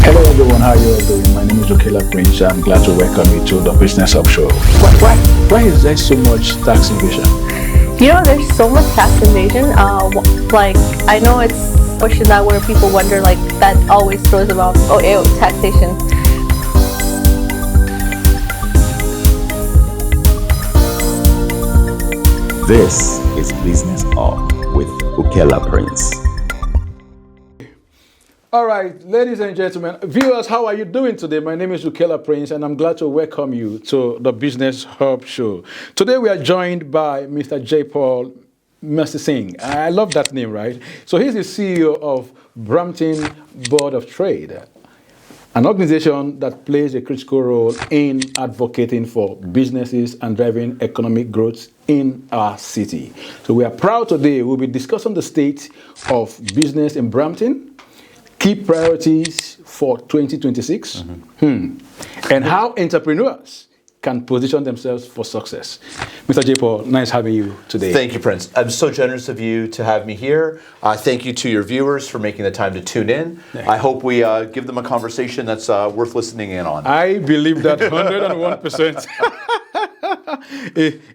Hello everyone, how are you all doing? My name is Ukela Prince. I'm glad to welcome you to the Business Hub Show. Why is there so much tax evasion? There's so much tax evasion. I know it's a question that where people wonder, that always throws them off. Oh, ew, taxation. This is Business Hub with Ukela Prince. All right, ladies and gentlemen, viewers, how are you doing today? My name is Ukela Prince, and I'm glad to welcome you to the Business Hub Show. Today we are joined by Mr. Jaipaul Massey-Singh. I love that name, right? So he's the CEO of Brampton Board of Trade, an organization that plays a critical role in advocating for businesses and driving economic growth in our city. So we are proud today. We'll be discussing the state of business in Brampton, key priorities for 2026, and how entrepreneurs can position themselves for success. Mr. Jaipaul, nice having you today. Thank you, Prince. I'm so generous of you to have me here. Thank you to your viewers for making the time to tune in. I hope we give them a conversation that's worth listening in on. I believe that 101%.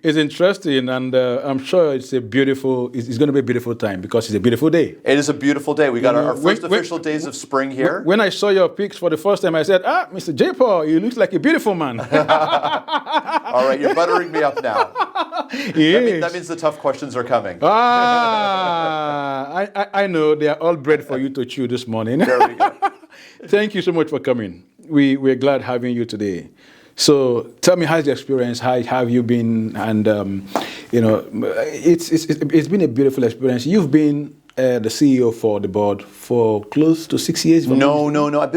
It's interesting, and I'm sure it's going to be a beautiful time because it's a beautiful day. It is a beautiful day. We got our first official days of spring here. When I saw your pics for the first time, I said, Mr. Jaipaul, you look like a beautiful man. All right, you're buttering me up now. That means the tough questions are coming. I know they are all bread for you to chew this morning. There we go. Thank you so much for coming. We're glad having you today. So tell me, how's the experience? How have you been? And it's been a beautiful experience. You've been the CEO for the board for close to 6 years. No. I've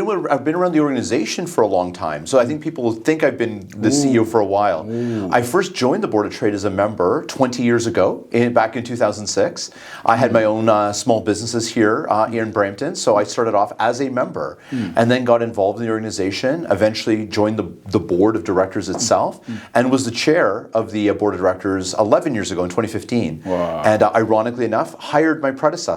been around the organization for a long time, so I think people think I've been the CEO for a while. I first joined the Board of Trade as a member 20 years ago, back in 2006. I had my own small businesses here in Brampton, so I started off as a member, and then got involved in the organization. Eventually, joined the board of directors itself, and was the chair of the board of directors 11 years ago in 2015. Wow. And ironically enough, hired my predecessor.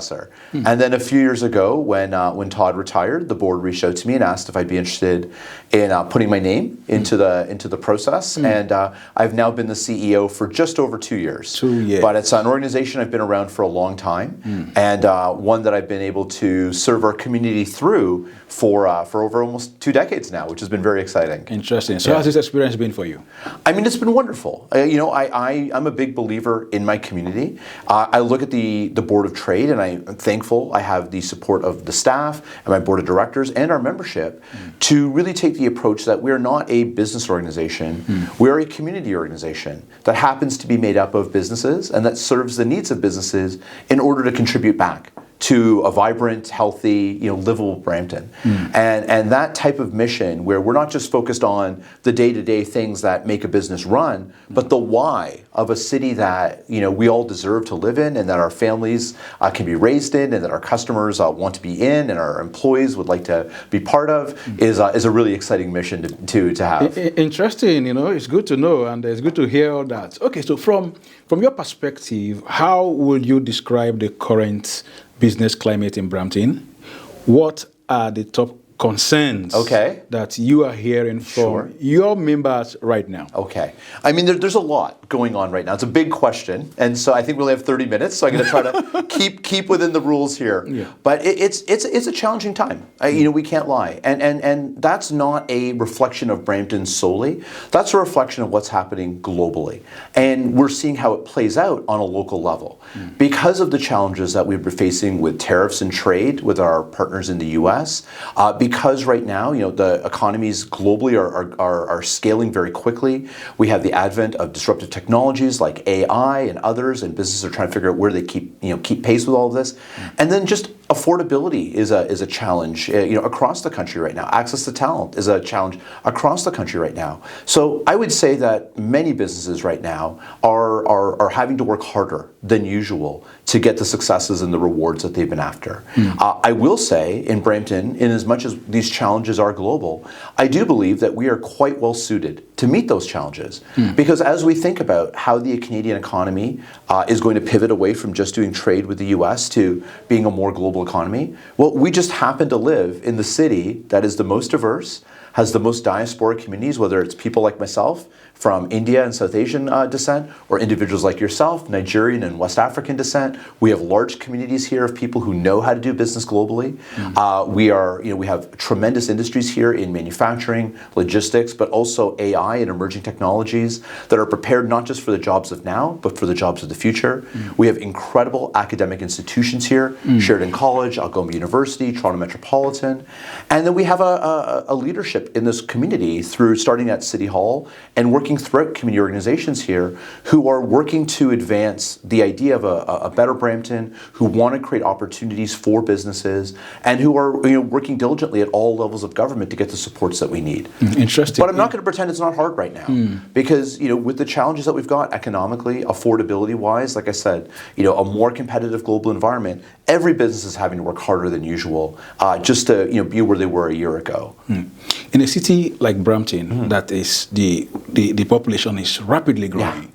And then a few years ago, when Todd retired, the board reached out to me and asked if I'd be interested in putting my name into the process. And I've now been the CEO for just over 2 years. 2 years. But it's an organization I've been around for a long time, and one that I've been able to serve our community through for over almost 2 decades now, which has been very exciting. Interesting. So how's this experience been for you? I mean, it's been wonderful. I'm a big believer in my community. I look at the Board of Trade, and I'm thankful I have the support of the staff and my board of directors and our membership to really take the approach that we're not a business organization. We're a community organization that happens to be made up of businesses and that serves the needs of businesses in order to contribute back to a vibrant, healthy, livable Brampton. And that type of mission where we're not just focused on the day-to-day things that make a business run, but the why of a city that we all deserve to live in and that our families can be raised in and that our customers want to be in and our employees would like to be part of is a really exciting mission to have. Interesting, it's good to know and it's good to hear all that. Okay, so from your perspective, how would you describe the current business climate in Brampton? What are the top concerns that you are hearing from your members right now? Okay. I mean, there's a lot going on right now. It's a big question, and so I think we'll have 30 minutes, so I'm going to try to keep within the rules here. Yeah. But it's a challenging time. We can't lie. And that's not a reflection of Brampton solely. That's a reflection of what's happening globally. And we're seeing how it plays out on a local level. Because of the challenges that we've been facing with tariffs and trade with our partners in the U.S., because right now, the economies globally are scaling very quickly. We have the advent of disruptive technologies like AI and others, and businesses are trying to figure out where they keep pace with all of this. And then just affordability is a challenge, across the country right now. Access to talent is a challenge across the country right now. So I would say that many businesses right now are having to work harder than usual to get the successes and the rewards that they've been after. I will say in Brampton, in as much as these challenges are global, I do believe that we are quite well suited to meet those challenges. Because as we think about how the Canadian economy is going to pivot away from just doing trade with the US to being a more global economy, well, we just happen to live in the city that is the most diverse, has the most diasporic communities, whether it's people like myself from India and South Asian descent, or individuals like yourself, Nigerian and West African descent. We have large communities here of people who know how to do business globally. We have tremendous industries here in manufacturing, logistics, but also AI and emerging technologies that are prepared not just for the jobs of now, but for the jobs of the future. We have incredible academic institutions here, Sheridan College, Algoma University, Toronto Metropolitan, and then we have a leadership in this community through starting at City Hall and working throughout community organizations here who are working to advance the idea of a better Brampton, who want to create opportunities for businesses, and who are working diligently at all levels of government to get the supports that we need. Interesting. But I'm not going to pretend it's not hard right now, because with the challenges that we've got economically, affordability-wise, like I said, a more competitive global environment, every business is having to work harder than usual just to be where they were a year ago. In a city like Brampton, that is the population is rapidly growing,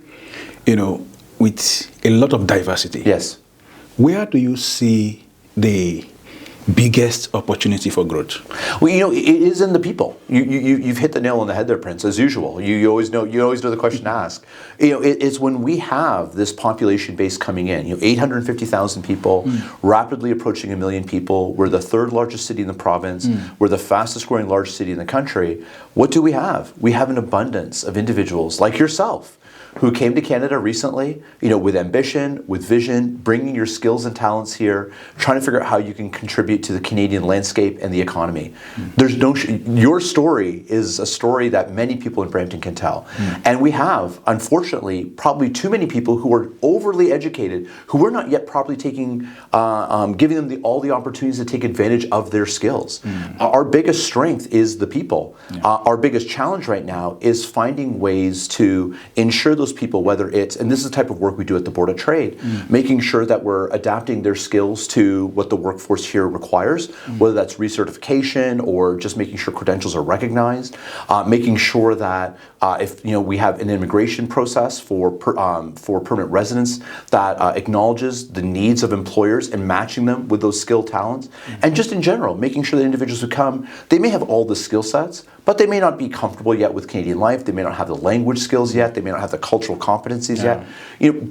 with a lot of diversity. Yes. Where do you see the biggest opportunity for growth? Well, it is in the people. You've hit the nail on the head there, Prince, as usual. You always know the question to ask. It's when we have this population base coming in, 850,000 people, rapidly approaching 1 million people. We're the third largest city in the province. We're the fastest growing large city in the country. What do we have? We have an abundance of individuals like yourself who came to Canada recently, with ambition, with vision, bringing your skills and talents here, trying to figure out how you can contribute to the Canadian landscape and the economy. Your story is a story that many people in Brampton can tell. And we have, unfortunately, probably too many people who are overly educated, who we're not yet properly giving them all the opportunities to take advantage of their skills. Our biggest strength is the people. Our biggest challenge right now is finding ways to ensure those people, whether it's, and this is the type of work we do at the Board of Trade, making sure that we're adapting their skills to what the workforce here requires, whether that's recertification or just making sure credentials are recognized, making sure that if we have an immigration process for permanent residents that acknowledges the needs of employers and matching them with those skilled talents, and just in general, making sure that individuals who come, they may have all the skill sets, but they may not be comfortable yet with Canadian life. They may not have the language skills yet. They may not have the cultural competencies yet.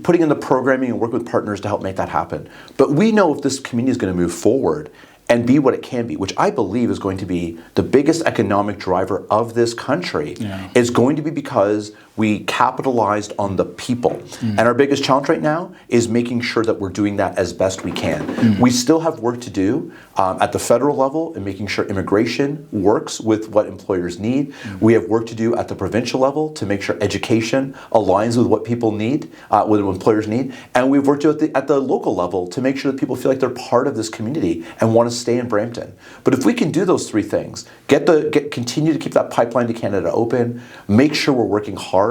Putting in the programming and working with partners to help make that happen. But we know if this community is going to move forward and be what it can be, which I believe is going to be the biggest economic driver of this country, is going to be because we capitalized on the people. And our biggest challenge right now is making sure that we're doing that as best we can. We still have work to do at the federal level in making sure immigration works with what employers need. We have work to do at the provincial level to make sure education aligns with what people need, what employers need. And we've worked at the local level to make sure that people feel like they're part of this community and want to stay in Brampton. But if we can do those three things, continue to keep that pipeline to Canada open, make sure we're working hard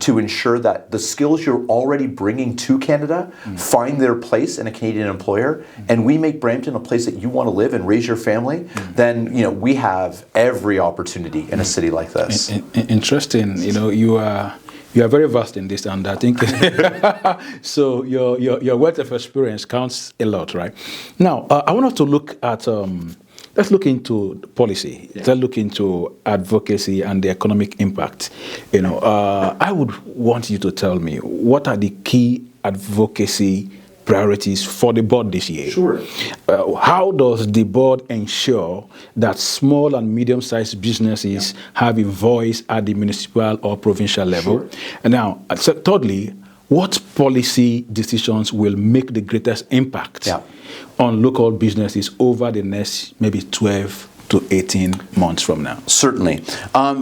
to ensure that the skills you're already bringing to Canada find their place in a Canadian employer, and we make Brampton a place that you want to live and raise your family, then we have every opportunity in a city like this. Interesting. You are very vast in this, and I think so. Your wealth of experience counts a lot, right? Now, I want us to look at. Let's look into policy. Let's look into advocacy and the economic impact. I would want you to tell me what are the key advocacy priorities for the board this year. Sure. How does the board ensure that small and medium-sized businesses have a voice at the municipal or provincial level? Sure. And now, thirdly, what policy decisions will make the greatest impact on local businesses over the next maybe 12 to 18 months from now? Certainly.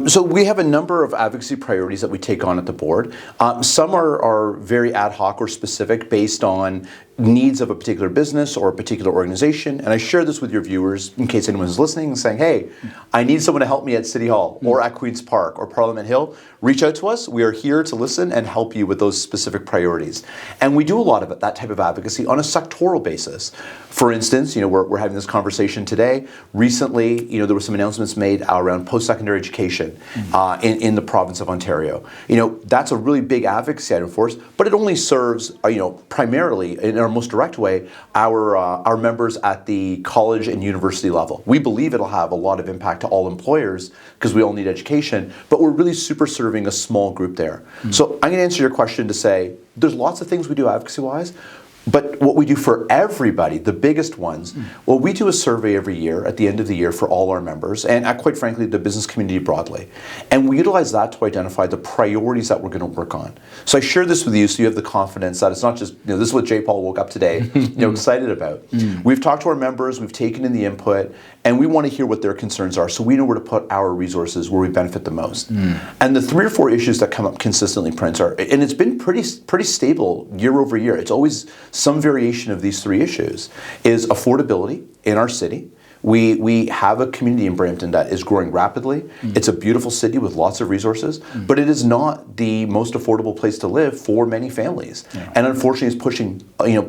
So we have a number of advocacy priorities that we take on at the board. Some are very ad hoc or specific based on needs of a particular business or a particular organization, and I share this with your viewers in case anyone's listening and saying, hey, I need someone to help me at City Hall or at Queen's Park or Parliament Hill, reach out to us. We are here to listen and help you with those specific priorities. And we do a lot of it, that type of advocacy, on a sectoral basis. For instance, we're having this conversation today. Recently, there were some announcements made around post-secondary education in the province of Ontario. That's a really big advocacy item for us, but it only serves, primarily, in our most direct way, our members at the college and university level. We believe it'll have a lot of impact to all employers because we all need education, but we're really super serving a small group there. So I'm going to answer your question to say, there's lots of things we do advocacy-wise, but what we do for everybody, the biggest ones, well, we do a survey every year at the end of the year for all our members and quite frankly, the business community broadly. And we utilize that to identify the priorities that we're going to work on. So I share this with you so you have the confidence that it's not just, this is what Jaipaul woke up today, excited about. We've talked to our members, we've taken in the input, and we want to hear what their concerns are so we know where to put our resources where we benefit the most. And the 3 or 4 issues that come up consistently, Prince, and it's been pretty stable year over year. It's always some variation of these 3 issues, is affordability in our city. We have a community in Brampton that is growing rapidly. It's a beautiful city with lots of resources, but it is not the most affordable place to live for many families. And unfortunately, it's pushing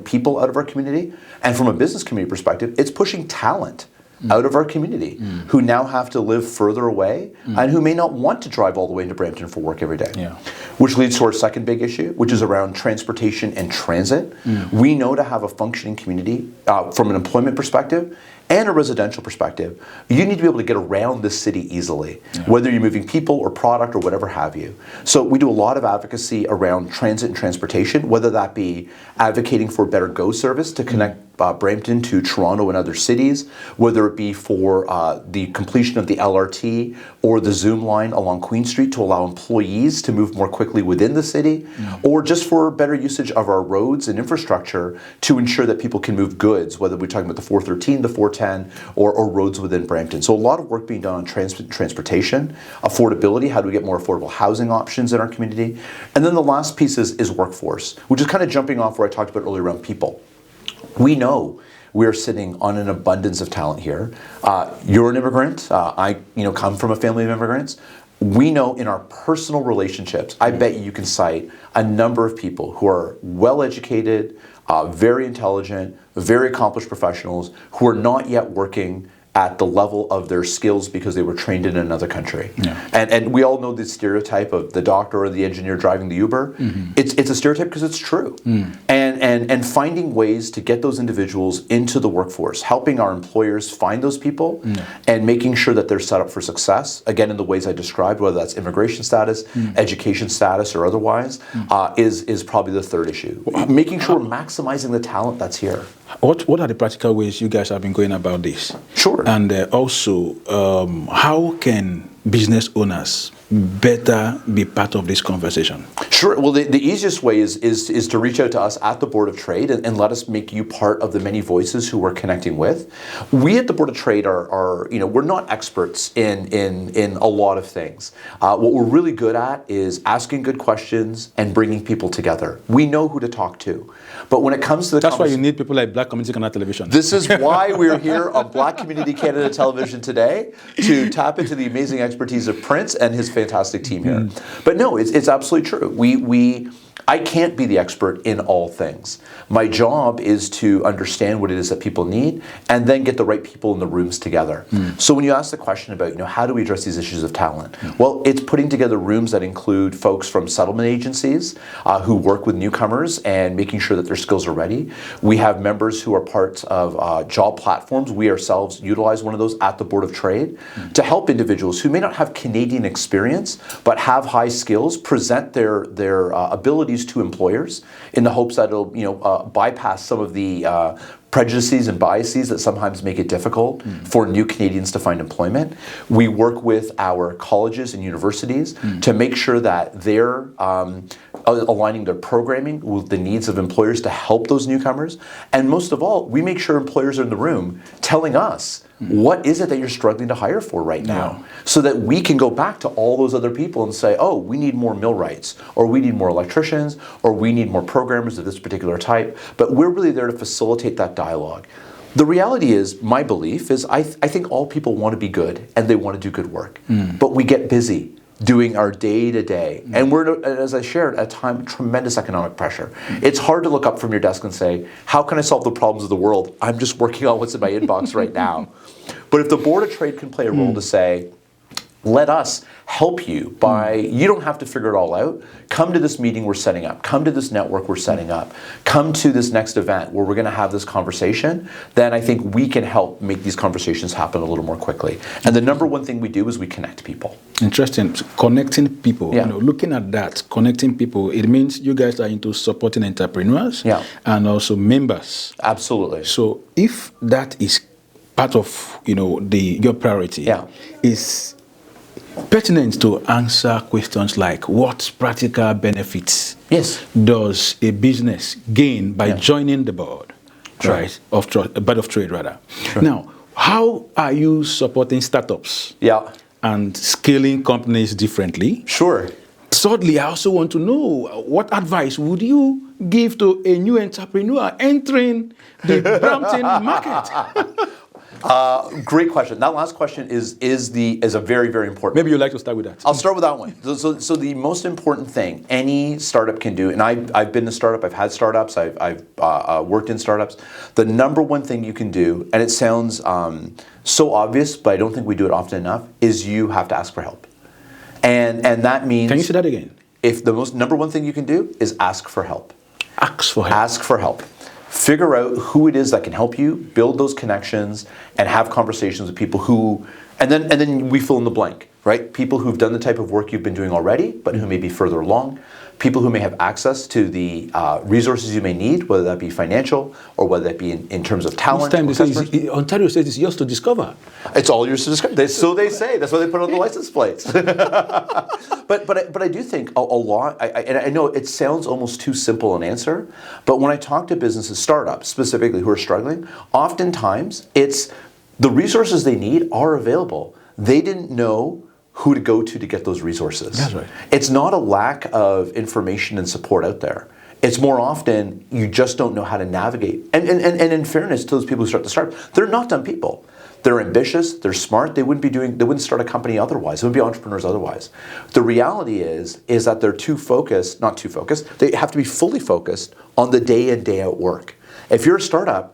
people out of our community. And from a business community perspective, it's pushing talent out of our community who now have to live further away and who may not want to drive all the way into Brampton for work every day. Which leads to our second big issue, which is around transportation and transit. We know to have a functioning community from an employment perspective and a residential perspective, you need to be able to get around this city easily, whether you're moving people or product or whatever have you. So we do a lot of advocacy around transit and transportation, whether that be advocating for better GO service to connect Brampton to Toronto and other cities, whether it be for the completion of the LRT or the Zoom line along Queen Street to allow employees to move more quickly within the city, or just for better usage of our roads and infrastructure to ensure that people can move goods, whether we're talking about the 413, the 410, or roads within Brampton. So a lot of work being done on transportation, affordability, how do we get more affordable housing options in our community, and then the last piece is workforce, which is kind of jumping off where I talked about earlier around people. We know we're sitting on an abundance of talent here. You're an immigrant. I come from a family of immigrants. We know in our personal relationships, I bet you can cite a number of people who are well-educated, very intelligent, very accomplished professionals who are not yet working at the level of their skills because they were trained in another country. And we all know the stereotype of the doctor or the engineer driving the Uber. It's a stereotype because it's true. And finding ways to get those individuals into the workforce, helping our employers find those people and making sure that they're set up for success, again, in the ways I described, whether that's immigration status, education status, or otherwise, is probably the third issue. Making sure we're maximizing the talent that's here. What are the practical ways you guys have been going about this? Sure. And also, how can business owners better be part of this conversation? Sure. Well, the easiest way is to reach out to us at the Board of Trade and let us make you part of the many voices who we're connecting with. We at the Board of Trade are we're not experts in a lot of things. What we're really good at is asking good questions and bringing people together. We know who to talk to. But when it comes to the That's why you need people like Black Community Canada Television. This is why we're here on Black Community Canada Television today, to tap into the amazing expertise of Prince and his fantastic team here. But no, it's absolutely true. I can't be the expert in all things. My job is to understand what it is that people need and then get the right people in the rooms together. So when you ask the question about, how do we address these issues of talent? Well, it's putting together rooms that include folks from settlement agencies who work with newcomers and making sure that their skills are ready. We have members who are parts of job platforms. We ourselves utilize one of those at the Board of Trade to help individuals who may not have Canadian experience but have high skills present their abilities to employers in the hopes that it'll bypass some of the prejudices and biases that sometimes make it difficult for new Canadians to find employment. We work with our colleges and universities to make sure that they're aligning their programming with the needs of employers to help those newcomers. And most of all, we make sure employers are in the room telling us what is it that you're struggling to hire for right now, so that we can go back to all those other people and say, oh, we need more millwrights, or we need more electricians, or we need more programmers of this particular type. But we're really there to facilitate that dialogue. The reality is, my belief is, I think all people want to be good and they want to do good work. But we get busy doing our day-to-day. And we're, as I shared, at a time of tremendous economic pressure. It's hard to look up from your desk and say, how can I solve the problems of the world? I'm just working on what's in my inbox right now. But if the Board of Trade can play a role to say, let us help you by, you don't have to figure it all out. Come to this meeting we're setting up. Come to this network we're setting up. Come to this next event where we're going to have this conversation. Then I think we can help make these conversations happen a little more quickly. And the number one thing we do is we connect people. Interesting. Connecting people. Yeah. Looking at that, connecting people, it means you guys are into supporting entrepreneurs and also members. Absolutely. So if that is part of your priority, is pertinent to answer questions like what practical benefits does a business gain by joining the board, right? Board of Trade rather. Now, how are you supporting startups? And scaling companies differently? Thirdly, I also want to know what advice would you give to a new entrepreneur entering the Brampton market? Great question. That last question is a very, very important. Maybe you'd like to start with that. I'll start with that one. So the most important thing any startup can do, and I've been a startup, I've had startups, I've worked in startups. The number one thing you can do, and it sounds so obvious, but I don't think we do it often enough, is you have to ask for help. And that means... Can you say that again? If the number one thing you can do is ask for help. Ask for help. Ask for help. Figure out who it is that can help you, build those connections, and have conversations with people who, and then we fill in the blank, right? People who've done the type of work you've been doing already, but who may be further along. People who may have access to the resources you may need, whether that be financial or whether that be in terms of talent. This time Ontario says it's yours to discover. It's all yours to discover. So they say. That's why they put it on the license plates. but I do think a lot, and I know it sounds almost too simple an answer, but when I talk to businesses, startups specifically who are struggling, oftentimes it's the resources they need are available. They didn't know who to go to get those resources. That's right. It's not a lack of information and support out there. It's more often you just don't know how to navigate. And in fairness to those people who start to start, they're not dumb people. They're ambitious, they're smart, they wouldn't start a company otherwise, they wouldn't be entrepreneurs otherwise. The reality is that they're not too focused, they have to be fully focused on the day in, day out work. If you're a startup,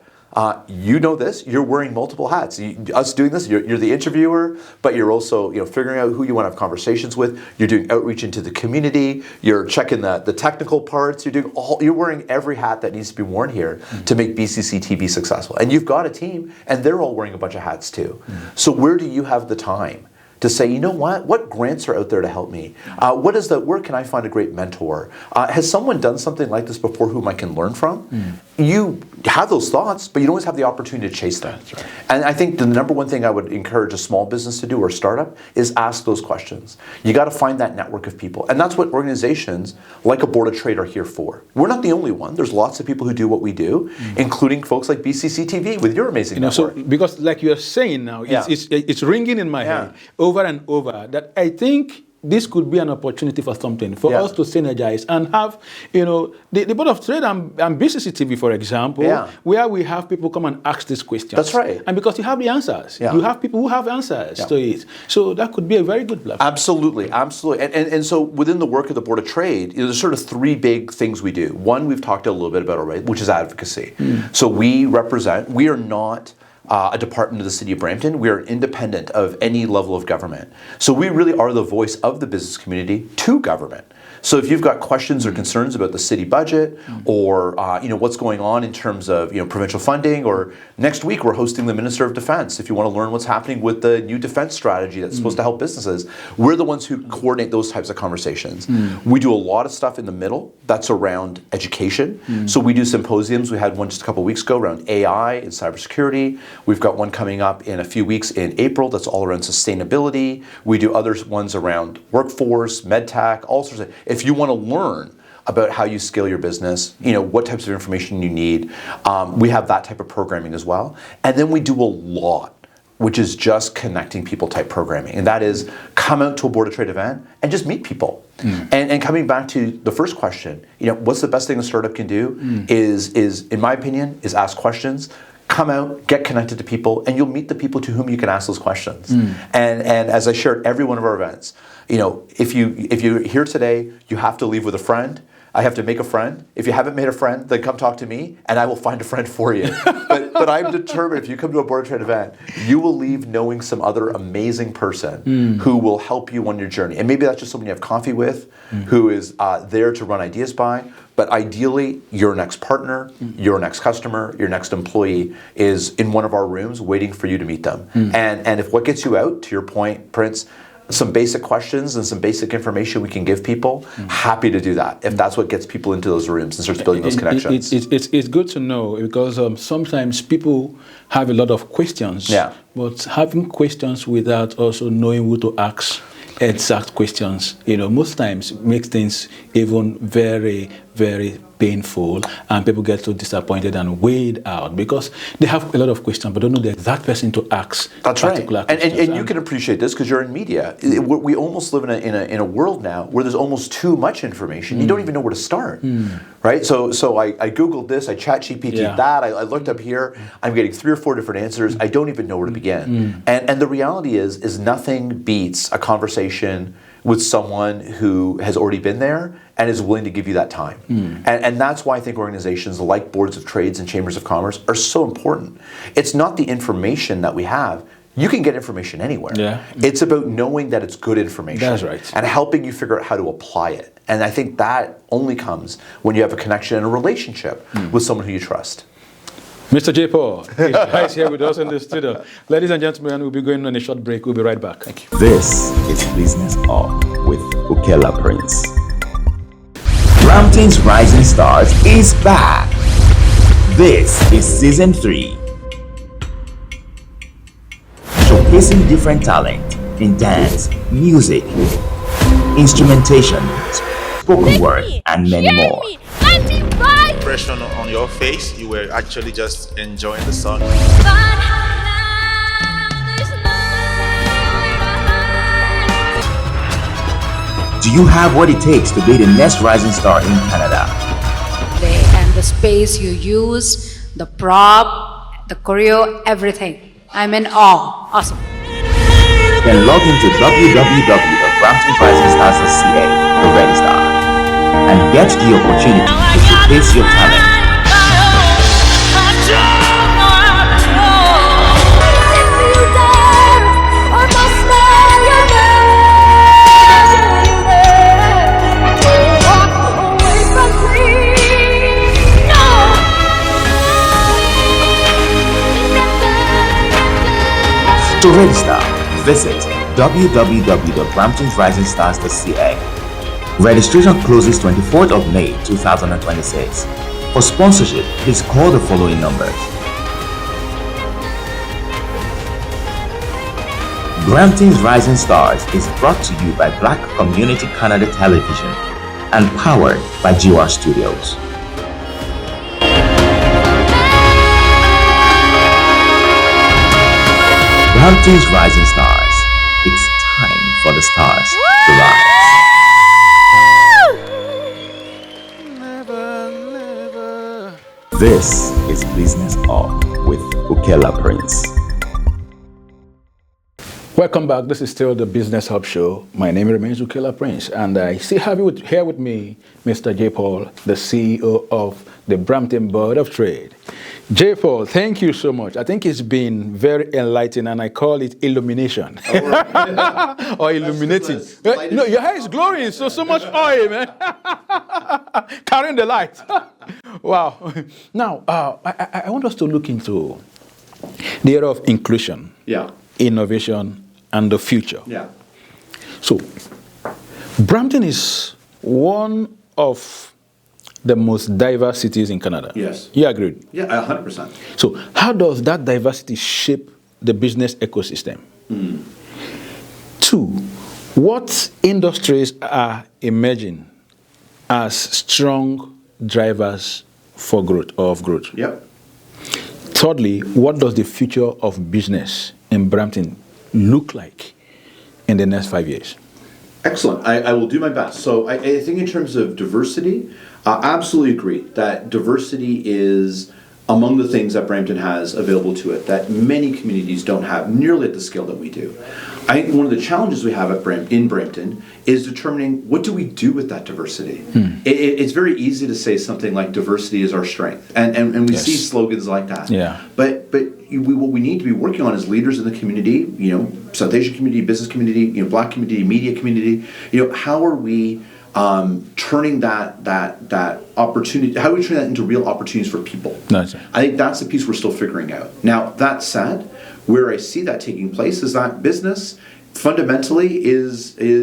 you know this, you're wearing multiple hats. Us doing this, you're the interviewer, but you're also figuring out who you want to have conversations with. You're doing outreach into the community. You're checking the technical parts. You're wearing every hat that needs to be worn here to make BCC TV successful. And you've got a team, and they're all wearing a bunch of hats too. So where do you have the time to say, you know what grants are out there to help me? Where can I find a great mentor? Has someone done something like this before whom I can learn from? You have those thoughts, but you don't always have the opportunity to chase them. Right. And I think the number one thing I would encourage a small business to do or a startup is ask those questions. You got to find that network of people. And that's what organizations like a Board of Trade are here for. We're not the only one. There's lots of people who do what we do, including folks like BCC TV with your amazing network. So because like you're saying now, it's ringing in my head over and over that I think this could be an opportunity for something, for us to synergize and have, the Board of Trade and BCC TV, for example, where we have people come and ask these questions. That's right. And because you have the answers. You have people who have answers to it. So that could be a very good platform. Absolutely. And so within the work of the Board of Trade, there's sort of three big things we do. One, we've talked a little bit about already, which is advocacy. So we are not a department of the City of Brampton. We are independent of any level of government. So we really are the voice of the business community to government. So if you've got questions or concerns about the city budget or what's going on in terms of provincial funding, or next week we're hosting the Minister of Defense. If you want to learn what's happening with the new defense strategy that's supposed to help businesses, we're the ones who coordinate those types of conversations. We do a lot of stuff in the middle that's around education. So we do symposiums. We had one just a couple of weeks ago around AI and cybersecurity. We've got one coming up in a few weeks in April that's all around sustainability. We do other ones around workforce, medtech, all sorts of. If you want to learn about how you scale your business, what types of information you need. We have that type of programming as well. And then we do a lot, which is just connecting people type programming. And that is come out to a Board of Trade event and just meet people. And coming back to the first question, what's the best thing a startup can do is, in my opinion, is ask questions. Come out, get connected to people, and you'll meet the people to whom you can ask those questions. And as I shared every one of our events, if you're here today, you have to leave with a friend. I have to make a friend. If you haven't made a friend, then come talk to me, and I will find a friend for you. But I'm determined, if you come to a Board of Trade event, you will leave knowing some other amazing person who will help you on your journey. And maybe that's just someone you have coffee with, who is there to run ideas by. But ideally, your next partner, your next customer, your next employee is in one of our rooms waiting for you to meet them. And if what gets you out, to your point, Prince, some basic questions and some basic information we can give people, happy to do that if that's what gets people into those rooms and starts building those connections. It's good to know, because sometimes people have a lot of questions, but having questions without also knowing who to ask exact questions, most times makes things even very, very painful, and people get so disappointed and weighed out because they have a lot of questions but don't know the exact person to ask. That's right. And you can appreciate this because you're in media. We almost live in a world now where there's almost too much information. You don't even know where to start, right? So I Googled this, I chat GPT that, I looked up here, I'm getting 3 or 4 different answers. I don't even know where to begin. And the reality is nothing beats a conversation with someone who has already been there and is willing to give you that time. And that's why I think organizations like boards of trades and chambers of commerce are so important. It's not the information that we have. You can get information anywhere. It's about knowing that it's good information. That's right. And helping you figure out how to apply it. And I think that only comes when you have a connection and a relationship with someone who you trust. Mr. Jaipaul is here with us in the studio. Ladies and gentlemen, we'll be going on a short break. We'll be right back. Thank you. This is Business Up with Ukela Prince. Brampton's Rising Stars is back. This is Season 3. Showcasing different talent in dance, music, instrumentation, spoken word, and many more. Impression on your face, you were actually just enjoying the song. Do you have what it takes to be the next rising star in Canada? And the space you use, the prop, the choreo, everything. I'm in awe. Awesome. Then log into www.bramptonrisingstars.ca to register and get the opportunity to showcase your talent. To register, visit www.bramptonrisingstars.ca. Registration closes 24th of May 2026. For sponsorship, please call the following numbers. Brampton's Rising Stars is brought to you by Black Community Canada Television and powered by GR Studios. Brampton's Rising Stars. It's time for the stars to rise. This is Business Up with Ukela Prince. Welcome back. This is still the Business Hub Show. My name remains Ukela Prince, and I have here with me Mr. Jaipaul, the CEO of the Brampton Board of Trade. Jaipaul, thank you so much. I think it's been very enlightening, and I call it illumination. Or illuminating. No, your hair is glowing, so much oil, man. Carrying the light. Wow. Now, I want us to look into the area of inclusion, innovation, and the future. So, Brampton is one of the most diverse cities in Canada. Yes. You agree? Yeah, 100%. So how does that diversity shape the business ecosystem? 2, what industries are emerging as strong drivers for growth or of growth. Yep. Thirdly, what does the future of business in Brampton look like in the next 5 years? Excellent. I will do my best. So I think in terms of diversity, absolutely agree that diversity is among the things that Brampton has available to it that many communities don't have nearly at the scale that we do. I think one of the challenges we have in Brampton is determining what do we do with that diversity. It's very easy to say something like diversity is our strength, and we see slogans like that. Yeah. But what we need to be working on as leaders in the community, South Asian community, business community, Black community, media community, how are we turning that opportunity, how do we turn that into real opportunities for people? Nice. I think that's the piece we're still figuring out. Now, that said, where I see that taking place is that business fundamentally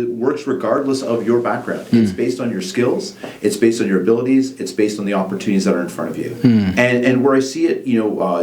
works regardless of your background. It's based on your skills, it's based on your abilities, it's based on the opportunities that are in front of you. And where I see it,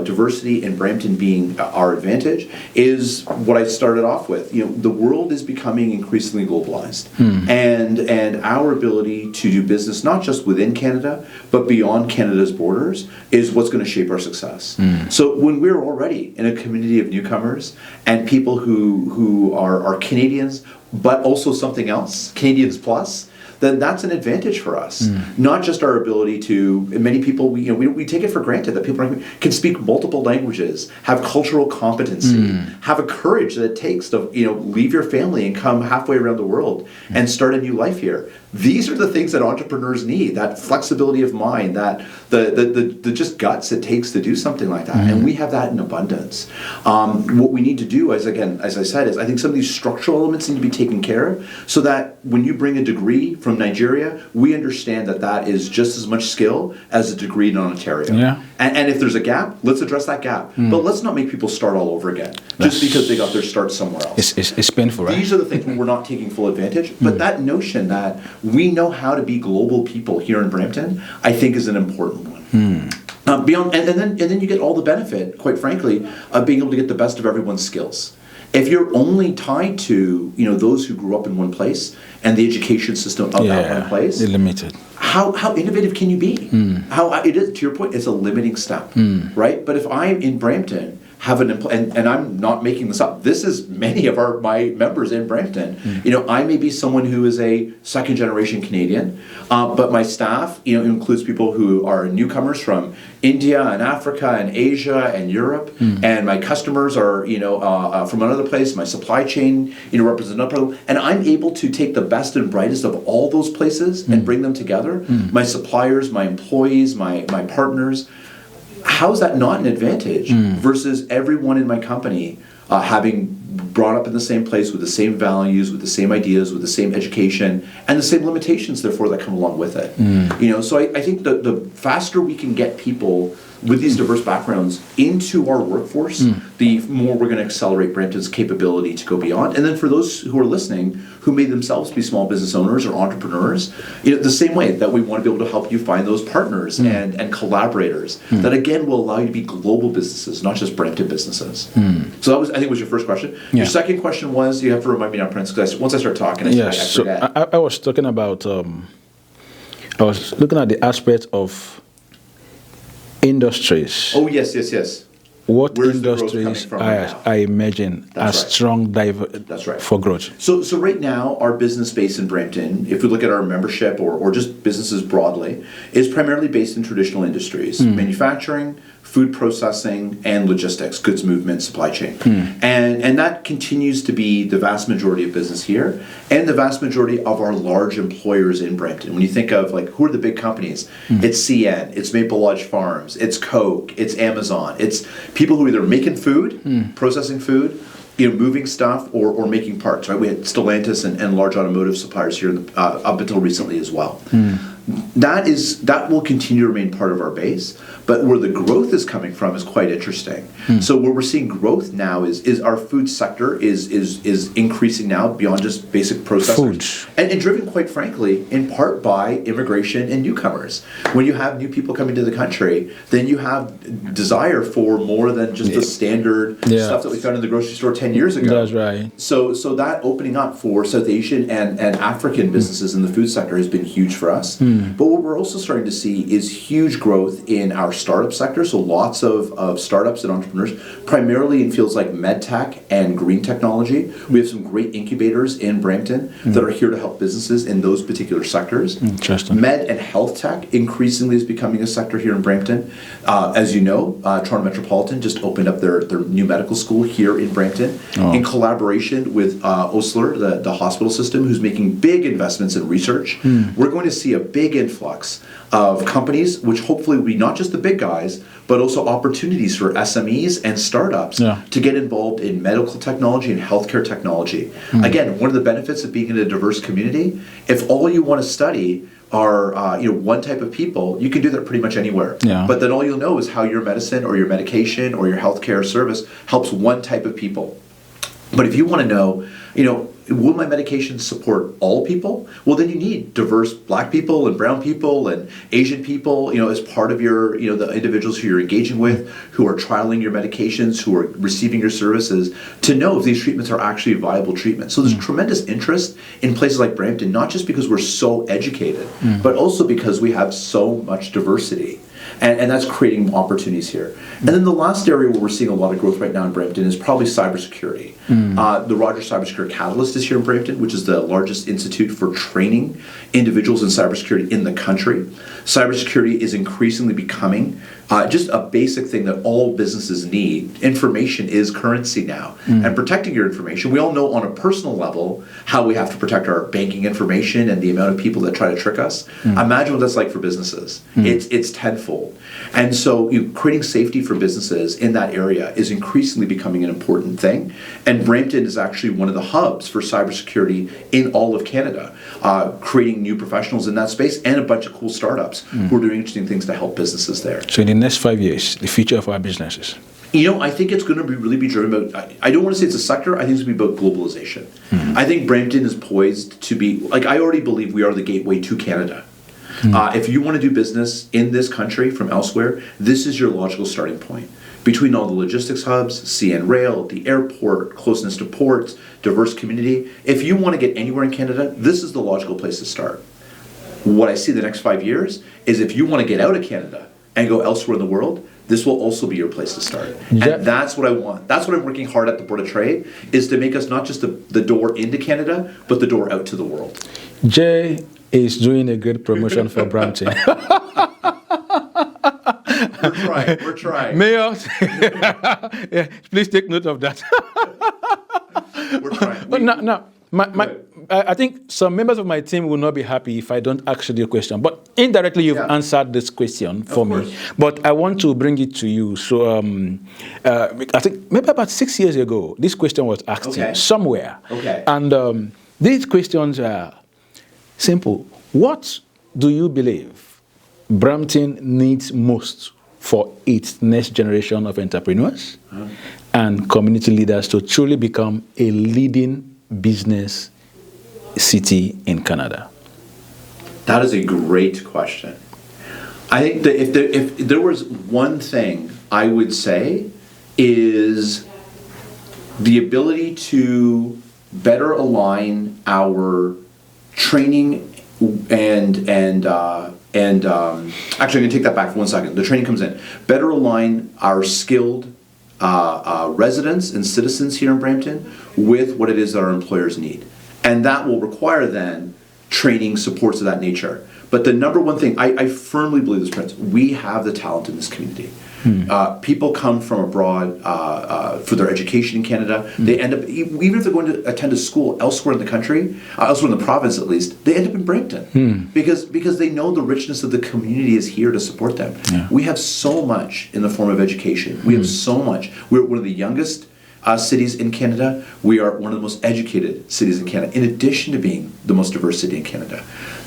diversity in Brampton being our advantage is what I started off with. The world is becoming increasingly globalized, and our ability to do business not just within Canada but beyond Canada's borders is what's going to shape our success. So when we're already in a community of newcomers and people who are Canadians, but also something else, Canadians plus, then that's an advantage for us. Not just our ability to, many people, we take it for granted that people can speak multiple languages, have cultural competency, have a courage that it takes to, leave your family and come halfway around the world and start a new life here. These are the things that entrepreneurs need, that flexibility of mind, that the just guts it takes to do something like that. And we have that in abundance. What we need to do, as I said, is I think some of these structural elements need to be taken care of so that when you bring a degree from Nigeria, we understand that is just as much skill as a degree in Ontario. Yeah. And if there's a gap, let's address that gap. But let's not make people start all over again just because they got their start somewhere else. It's painful, right? These are the things where we're not taking full advantage. But that notion that we know how to be global people here in Brampton, I think is an important one. Beyond, and then you get all the benefit, quite frankly, of being able to get the best of everyone's skills. If you're only tied to those who grew up in one place and the education system of that one place, they're limited. How innovative can you be? How it is, to your point, it's a limiting step, right? But if I'm in Brampton, and I'm not making this up. This is many of my members in Brampton. I may be someone who is a second generation Canadian, but my staff, includes people who are newcomers from India and Africa and Asia and Europe, and my customers are from another place. My supply chain represents another problem, and I'm able to take the best and brightest of all those places and bring them together. My suppliers, my employees, my partners. How is that not an advantage versus everyone in my company having brought up in the same place with the same values, with the same ideas, with the same education, and the same limitations, therefore, that come along with it? So I think the faster we can get people with these diverse backgrounds into our workforce, the more we're going to accelerate Brampton's capability to go beyond. And then for those who are listening, who may themselves be small business owners or entrepreneurs, the same way that we want to be able to help you find those partners and collaborators that, again, will allow you to be global businesses, not just Brampton businesses. So that was, I think, was your first question. Your second question was, you have to remind me now, Prince, because once I start talking, I forget. So I was talking about, I was looking at the aspect of industries. Oh, yes. What Where's the growth industries coming from right now? I imagine That's are right. strong That's right. for growth? So right now, our business base in Brampton, if we look at our membership or just businesses broadly, is primarily based in traditional industries, manufacturing, food processing, and logistics, goods movement, supply chain. And that continues to be the vast majority of business here and the vast majority of our large employers in Brampton. When you think of who are the big companies, it's CN, it's Maple Lodge Farms, it's Coke, it's Amazon, it's people who are either making food, processing food, moving stuff or making parts, right? We had Stellantis and large automotive suppliers here up until recently as well. That will continue to remain part of our base. But where the growth is coming from is quite interesting. So where we're seeing growth now is our food sector is increasing now beyond just basic processors. And driven, quite frankly, in part by immigration and newcomers. When you have new people coming to the country, then you have desire for more than just the standard stuff that we found in the grocery store 10 years ago. That's right. So that opening up for South Asian and African businesses in the food sector has been huge for us. But what we're also starting to see is huge growth in our startup sector. So lots of startups and entrepreneurs, primarily in fields like med tech and green technology. We have some great incubators in Brampton that are here to help businesses in those particular sectors. Interesting. Med and health tech increasingly is becoming a sector here in Brampton. As you know, Toronto Metropolitan just opened up their new medical school here in Brampton in collaboration with Osler, the hospital system, who's making big investments in research. We're going to see a big influx of companies, which hopefully will be not just the big guys, but also opportunities for SMEs and startups to get involved in medical technology and healthcare technology. Again, one of the benefits of being in a diverse community, if all you want to study are one type of people, you can do that pretty much anywhere. But then all you'll know is how your medicine or your medication or your healthcare service helps one type of people. But if you want to know, will my medication support all people? Well, then you need diverse Black people and brown people and Asian people, as part of your, the individuals who you're engaging with, who are trialing your medications, who are receiving your services, to know if these treatments are actually viable treatments. So there's tremendous interest in places like Brampton, not just because we're so educated, but also because we have so much diversity. And that's creating opportunities here. And then the last area where we're seeing a lot of growth right now in Brampton is probably cybersecurity. The Rogers Cybersecurity Catalyst is here in Brampton, which is the largest institute for training individuals in cybersecurity in the country. Cybersecurity is increasingly becoming just a basic thing that all businesses need. Information is currency now. And protecting your information, we all know on a personal level how we have to protect our banking information and the amount of people that try to trick us. Imagine what that's like for businesses. It's tenfold. And so creating safety for businesses in that area is increasingly becoming an important thing. And Brampton is actually one of the hubs for cybersecurity in all of Canada, creating new professionals in that space and a bunch of cool startups who are doing interesting things to help businesses there. So in the next 5 years, the future of our businesses? I think it's going to really be driven about, I don't want to say it's a sector, I think it's going to be about globalization. I think Brampton is poised to be, I already believe we are the gateway to Canada. If you want to do business in this country from elsewhere, this is your logical starting point. Between all the logistics hubs, CN Rail, the airport, closeness to ports, diverse community, if you want to get anywhere in Canada, this is the logical place to start. What I see the next 5 years is if you want to get out of Canada and go elsewhere in the world, this will also be your place to start. And that's what I want. That's what I'm working hard at the Board of Trade, is to make us not just the door into Canada, but the door out to the world. Jay is doing a good promotion for Brampton. We're trying. Mayor, please take note of that. We're trying. But now, I think some members of my team will not be happy if I don't ask you the question. But indirectly, you've answered this question for me. But I want to bring it to you. So I think maybe about 6 years ago, this question was asked somewhere. And these questions are simple. What do you believe Brampton needs most for its next generation of entrepreneurs and community leaders to truly become a leading business city in Canada? That is a great question. I think that if there was one thing I would say is the ability to better align our training and actually, I'm going to take that back for 1 second. The training comes in. Better align our skilled residents and citizens here in Brampton with what it is that our employers need. And that will require then training supports of that nature. But the number one thing, I firmly believe this, Prince, we have the talent in this community. People come from abroad for their education in Canada. They end up, even if they're going to attend a school elsewhere in the country, elsewhere in the province at least, they end up in Brampton because they know the richness of the community is here to support them. We have so much in the form of education. We have so much. We're one of the youngest cities in Canada. We are one of the most educated cities in Canada, in addition to being the most diverse city in Canada.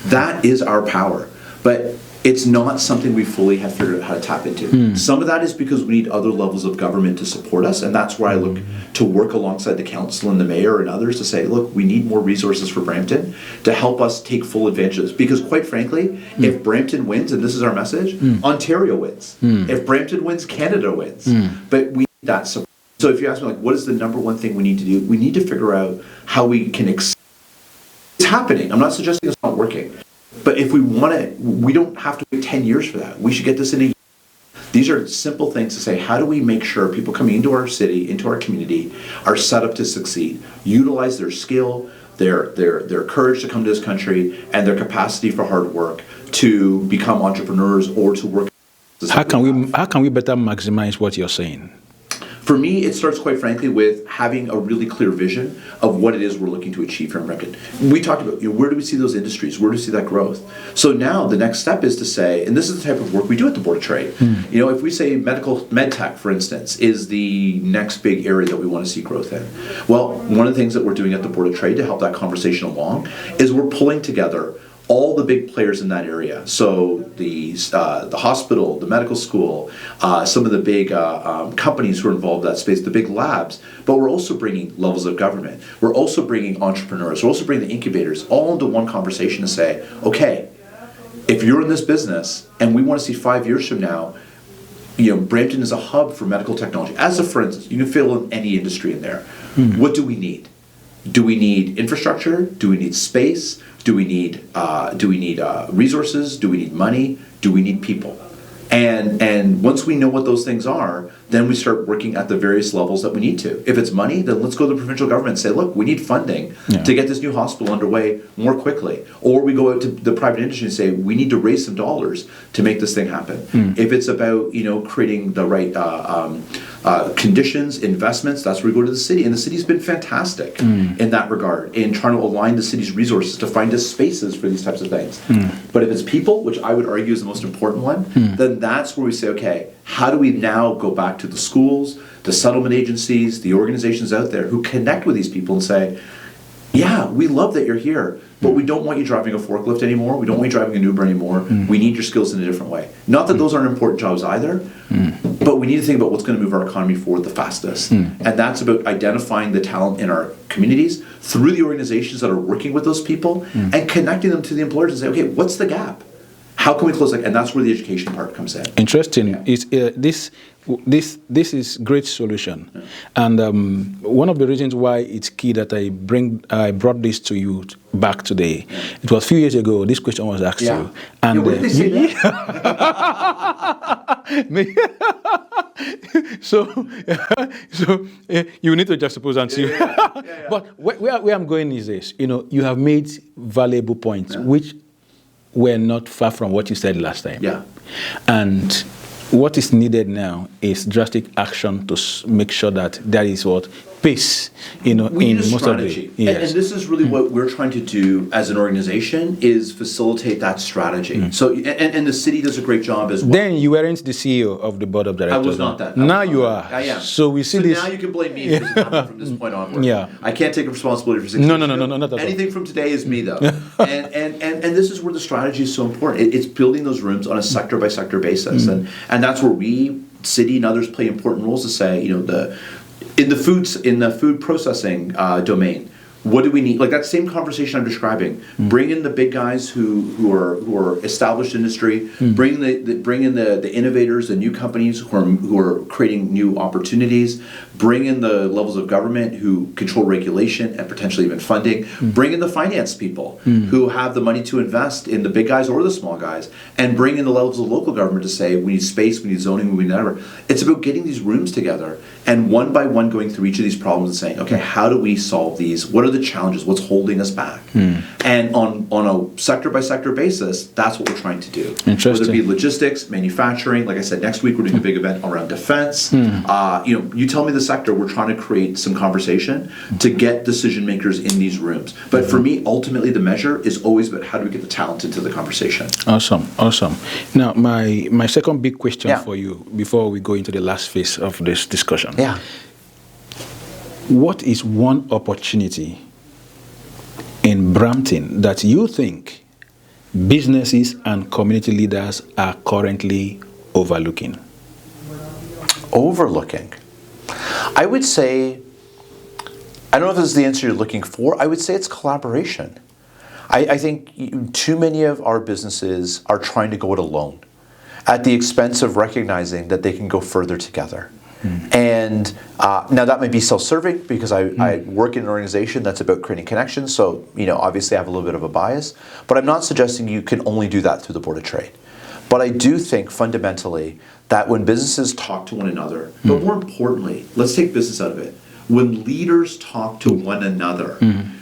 That is our power. But it's not something we fully have figured out how to tap into. Some of that is because we need other levels of government to support us, and that's where I look to work alongside the council and the mayor and others to say, look, we need more resources for Brampton to help us take full advantage of this. Because quite frankly, if Brampton wins, and this is our message, Ontario wins. If Brampton wins, Canada wins. But we need that support. So if you ask me, like, what is the number one thing we need to do? We need to figure out how we can it's happening. I'm not suggesting it's not working. But if we want to, we don't have to wait 10 years for that. We should get this in a year. These are simple things to say, how do we make sure people coming into our city, into our community, are set up to succeed, utilize their skill, their courage to come to this country, and their capacity for hard work to become entrepreneurs or to work. How can we better maximize what you're saying? For me, it starts, quite frankly, with having a really clear vision of what it is we're looking to achieve here in Brampton. We talked about, where do we see those industries? Where do we see that growth? So now the next step is to say, and this is the type of work we do at the Board of Trade. If we say med tech, for instance, is the next big area that we want to see growth in. Well, one of the things that we're doing at the Board of Trade to help that conversation along is we're pulling together all the big players in that area. So the hospital, the medical school, some of the big companies who are involved in that space, the big labs, but we're also bringing levels of government. We're also bringing entrepreneurs. We're also bringing the incubators all into one conversation to say, okay, if you're in this business and we want to see 5 years from now, Brampton is a hub for medical technology. As a for instance, you can fill in any industry in there. What do we need? Do we need infrastructure? Do we need space? Do we need resources? Do we need money? Do we need people? And once we know what those things are, then we start working at the various levels that we need to. If it's money, then let's go to the provincial government and say, look, we need funding to get this new hospital underway more quickly. Or we go out to the private industry and say, we need to raise some dollars to make this thing happen. If it's about creating the right conditions, investments, that's where we go to the city. And the city's been fantastic in that regard, in trying to align the city's resources to find us spaces for these types of things. But if it's people, which I would argue is the most important one, then that's where we say, okay, how do we now go back to the schools, the settlement agencies, the organizations out there who connect with these people and say, yeah, we love that you're here, but we don't want you driving a forklift anymore. We don't want you driving an Uber anymore. We need your skills in a different way. Not that those aren't important jobs either, but we need to think about what's going to move our economy forward the fastest. And that's about identifying the talent in our communities through the organizations that are working with those people and connecting them to the employers and say, okay, what's the gap? How can we close that? And that's where the education part comes in. Interesting. Yeah. This is great solution, and one of the reasons why it's key that I brought this to you back today. It was a few years ago. This question was asked you, and what did they say so you need to just suppose and see. But where I'm going is this. You have made valuable points, which were not far from what you said last time. And what is needed now is drastic action to make sure that there is pace, we need in a most strategy. of the. Yes. And this is really what we're trying to do as an organization is facilitate that strategy. So, and the city does a great job as well. Then you weren't the CEO of the board of directors. I was not that. Now you are. I am. So we see so this. now you can blame me because it happened from this point onward. I can't take responsibility for 6 years. No, not at all. Anything from today is me though. and this is where the strategy is so important. It's building those rooms on a sector by sector basis, and that's where we, city, and others play important roles to say, in the food processing domain, what do we need? Like that same conversation I'm describing. Bring in the big guys who are established industry. Bring in the innovators, the new companies who are creating new opportunities. Bring in the levels of government who control regulation and potentially even funding. Bring in the finance people who have the money to invest in the big guys or the small guys, and bring in the levels of local government to say we need space, we need zoning, we need whatever. It's about getting these rooms together and one by one going through each of these problems and saying, okay, how do we solve these? What are the challenges? What's holding us back? And on a sector by sector basis, that's what we're trying to do. Whether it be logistics, manufacturing. Like I said, next week we're doing a big event around defense. You tell me the sector, we're trying to create some conversation to get decision makers in these rooms. But for me, ultimately, the measure is always about how do we get the talent into the conversation. Awesome. Now, my second big question for you before we go into the last phase of this discussion. What is one opportunity in Brampton that you think businesses and community leaders are currently overlooking? Overlooking. I would say, I don't know if this is the answer you're looking for. I would say it's collaboration. I think too many of our businesses are trying to go it alone at the expense of recognizing that they can go further together. And now that might be self-serving because I work in an organization that's about creating connections. So, obviously I have a little bit of a bias, but I'm not suggesting you can only do that through the Board of Trade. But I do think fundamentally that when businesses talk to one another, but more importantly, let's take business out of it. When leaders talk to one another,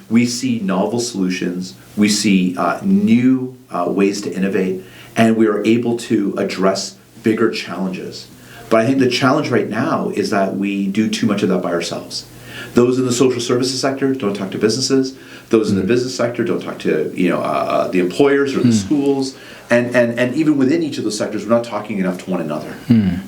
we see novel solutions, we see new ways to innovate, and we are able to address bigger challenges. But I think the challenge right now is that we do too much of that by ourselves. Those in the social services sector don't talk to businesses. Those in the business sector don't talk to the employers or the schools. And even within each of those sectors, we're not talking enough to one another.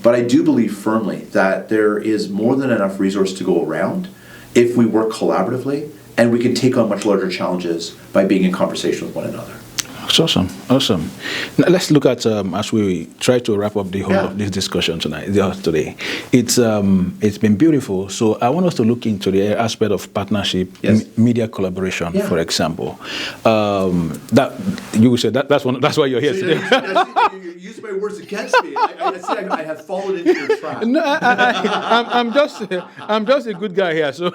But I do believe firmly that there is more than enough resource to go around if we work collaboratively, and we can take on much larger challenges by being in conversation with one another. That's awesome. Awesome. Now let's look at as we try to wrap up the whole of this discussion today. It's been beautiful. So I want us to look into the aspect of partnership, media collaboration, for example. That you would say that's why you're here today. You use my words against me. I have fallen into your trap. No, I'm just a good guy here. So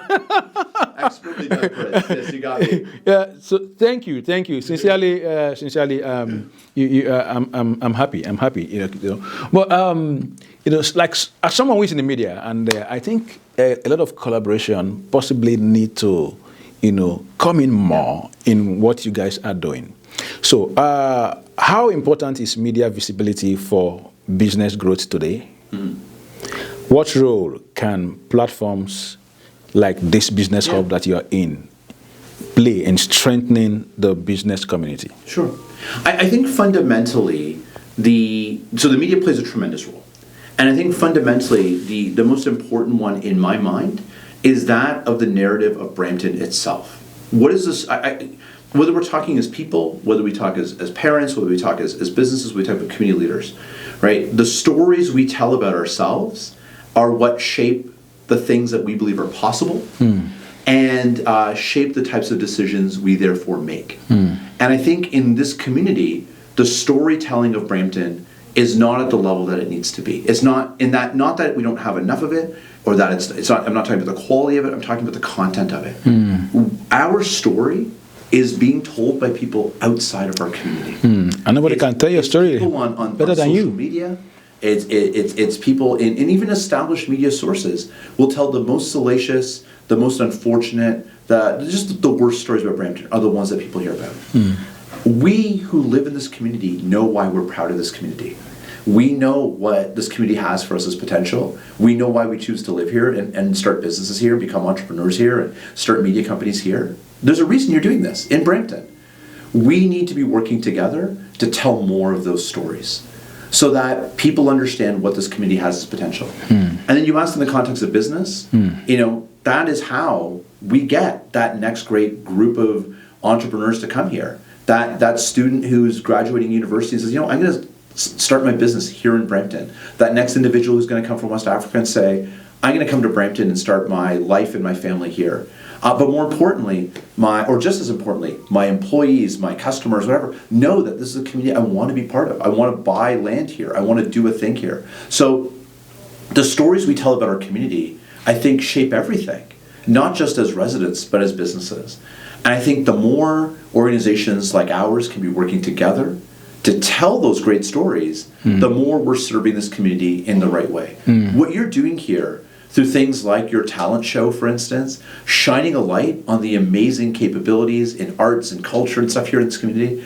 expertly done, Chris. Yes, you got me. Yeah. So thank you. Sincerely, I'm happy. But like as someone who is in the media, and I think a lot of collaboration possibly need to, come in more in what you guys are doing. So, how important is media visibility for business growth today? What role can platforms like this business hub that you are in play in strengthening the business community? Sure. I think fundamentally, the media plays a tremendous role. And I think fundamentally, the most important one in my mind is that of the narrative of Brampton itself. What is this? Whether we're talking as people, whether we talk as parents, whether we talk as businesses, we talk about community leaders, right? The stories we tell about ourselves are what shape the things that we believe are possible and shape the types of decisions we therefore make. And I think in this community, the storytelling of Brampton is not at the level that it needs to be. It's not in that, not that we don't have enough of it, or that it's not, I'm not talking about the quality of it, I'm talking about the content of it. Our story is being told by people outside of our community. And nobody can tell your story on better than social you. Media. It's people in even established media sources will tell the most salacious, the most unfortunate, just the worst stories about Brampton are the ones that people hear about. We who live in this community know why we're proud of this community. We know what this community has for us as potential. We know why we choose to live here and start businesses here, become entrepreneurs here, and start media companies here. There's a reason you're doing this in Brampton. We need to be working together to tell more of those stories so that people understand what this community has as potential. And then you asked in the context of business, that is how we get that next great group of entrepreneurs to come here. That student who's graduating university and says, I'm going to start my business here in Brampton. That next individual who's going to come from West Africa and say, I'm going to come to Brampton and start my life and my family here. But more importantly, just as importantly, my employees, my customers, whatever, know that this is a community I want to be part of. I want to buy land here. I want to do a thing here. So the stories we tell about our community, I think, shape everything, not just as residents, but as businesses. And I think the more organizations like ours can be working together to tell those great stories, the more we're serving this community in the right way. What you're doing here, through things like your talent show, for instance, shining a light on the amazing capabilities in arts and culture and stuff here in this community,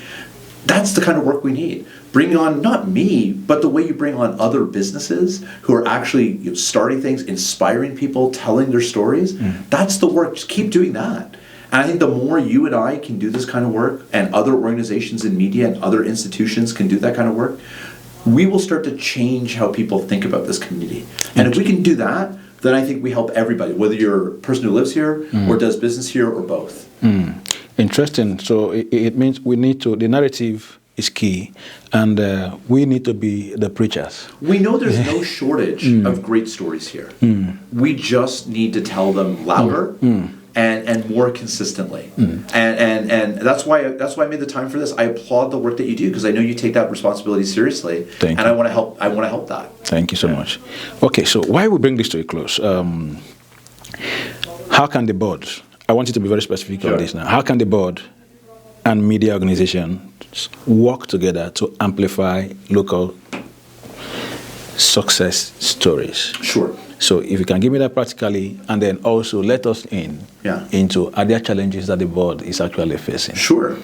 that's the kind of work we need. Bring on, not me, but the way you bring on other businesses who are actually starting things, inspiring people, telling their stories, that's the work. Just keep doing that. And I think the more you and I can do this kind of work, and other organizations in media and other institutions can do that kind of work, we will start to change how people think about this community. And if we can do that, then I think we help everybody, whether you're a person who lives here or does business here or both. Interesting. So it means we need to, the narrative is key, and we need to be the preachers. We know there's no shortage of great stories here. We just need to tell them louder and more consistently. And that's why I made the time for this. I applaud the work that you do because I know you take that responsibility seriously. Thank you. I want to help that. Thank you so much. Okay, so why we bring this to a close? How can the board? I want you to be very specific on this now. How can the board and media organizations work together to amplify local success stories? Sure. So if you can give me that practically, and then also let us into are there challenges that the board is actually facing? Sure.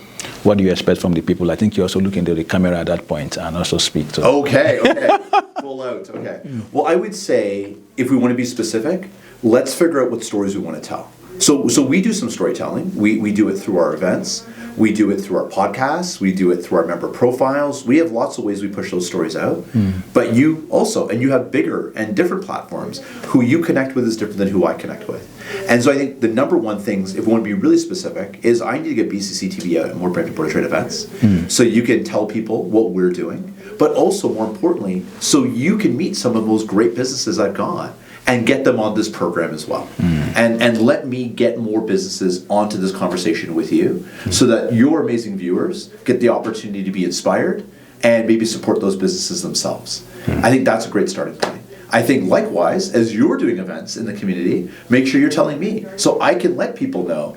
What do you expect from the people? I think you also look into the camera at that point and also speak to. Okay. Full out. Okay. Well, I would say if we want to be specific, let's figure out what stories we want to tell. So we do some storytelling. We do it through our events. We do it through our podcasts. We do it through our member profiles. We have lots of ways we push those stories out. But you also, and you have bigger and different platforms, who you connect with is different than who I connect with. And so I think the number one things, if we want to be really specific, is I need to get BCC TV out at more Brampton Board of Trade events so you can tell people what we're doing. But also, more importantly, so you can meet some of those great businesses I've got and get them on this program as well. And let me get more businesses onto this conversation with you so that your amazing viewers get the opportunity to be inspired and maybe support those businesses themselves. I think that's a great starting point. I think likewise, as you're doing events in the community, make sure you're telling me so I can let people know,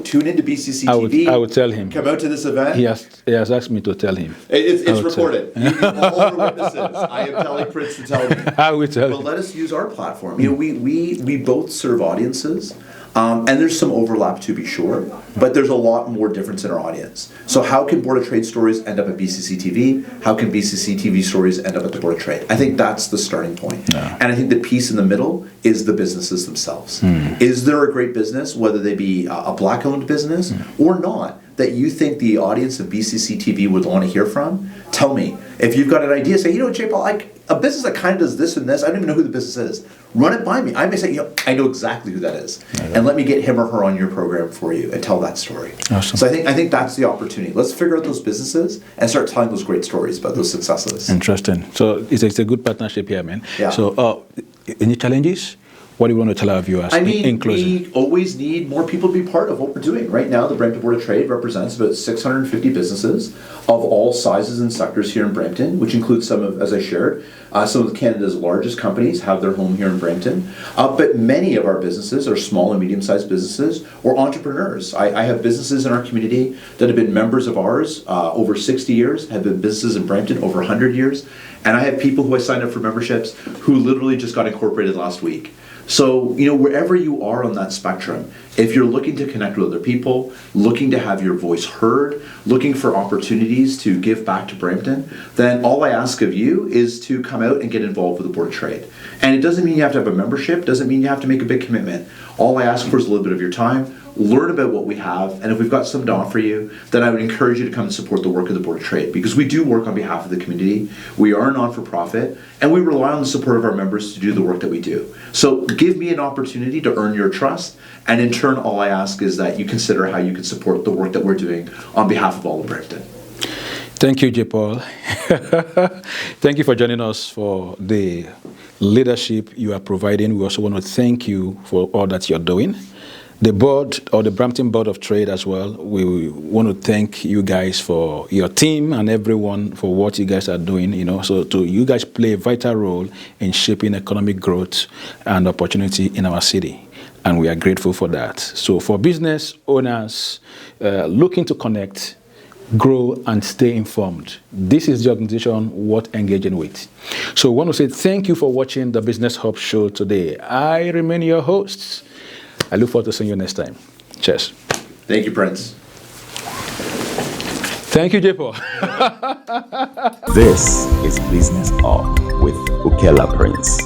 tune into BCC TV. I would tell him. Come out to this event. He has asked me to tell him. It's recorded. All our witnesses. I am telling Prince to tell me. I will tell him. But let us use our platform. We both serve audiences. And there's some overlap to be sure, but there's a lot more difference in our audience. So how can Board of Trade stories end up at BCC TV? How can BCC TV stories end up at the Board of Trade? I think that's the starting point. And I think the piece in the middle is the businesses themselves. Is there a great business, whether they be a black-owned business or not, that you think the audience of BCC TV would want to hear from? Tell me. If you've got an idea, say, Jaipaul, a business that kind of does this and this, I don't even know who the business is. Run it by me. I may say, I know exactly who that is. And let me get him or her on your program for you and tell that story. Awesome. So I think that's the opportunity. Let's figure out those businesses and start telling those great stories about those successes. Interesting. So it's a good partnership here, man. Yeah. So any challenges? What do you want to tell our viewers in closing? We always need more people to be part of what we're doing. Right now, the Brampton Board of Trade represents about 650 businesses of all sizes and sectors here in Brampton, which includes some of, as I shared, some of Canada's largest companies have their home here in Brampton. But many of our businesses are small and medium-sized businesses or entrepreneurs. I have businesses in our community that have been members of ours over 60 years, have been businesses in Brampton over 100 years, and I have people who I signed up for memberships who literally just got incorporated last week. So, wherever you are on that spectrum, if you're looking to connect with other people, looking to have your voice heard, looking for opportunities to give back to Brampton, then all I ask of you is to come out and get involved with the Board of Trade. And it doesn't mean you have to have a membership, doesn't mean you have to make a big commitment. All I ask for is a little bit of your time, learn about what we have, and if we've got something to offer you, then I would encourage you to come and support the work of the Board of Trade, because we do work on behalf of the community. We are a non-for-profit, and we rely on the support of our members to do the work that we do. So give me an opportunity to earn your trust, and in turn, all I ask is that you consider how you can support the work that we're doing on behalf of all of Brampton. Thank you, Jaipaul. Thank you for joining us for the leadership you are providing. We also want to thank you for all that you're doing. The board, or the Brampton Board of Trade as well, we want to thank you guys for your team and everyone for what you guys are doing. So you guys play a vital role in shaping economic growth and opportunity in our city, and we are grateful for that. So for business owners looking to connect, grow, and stay informed, this is the organization worth engaging with. So I want to say thank you for watching the Business Hub show today. I remain your host. I look forward to seeing you next time. Cheers. Thank you, Prince. Thank you, Jaipaul. This is Business Hub with Ukela Prince.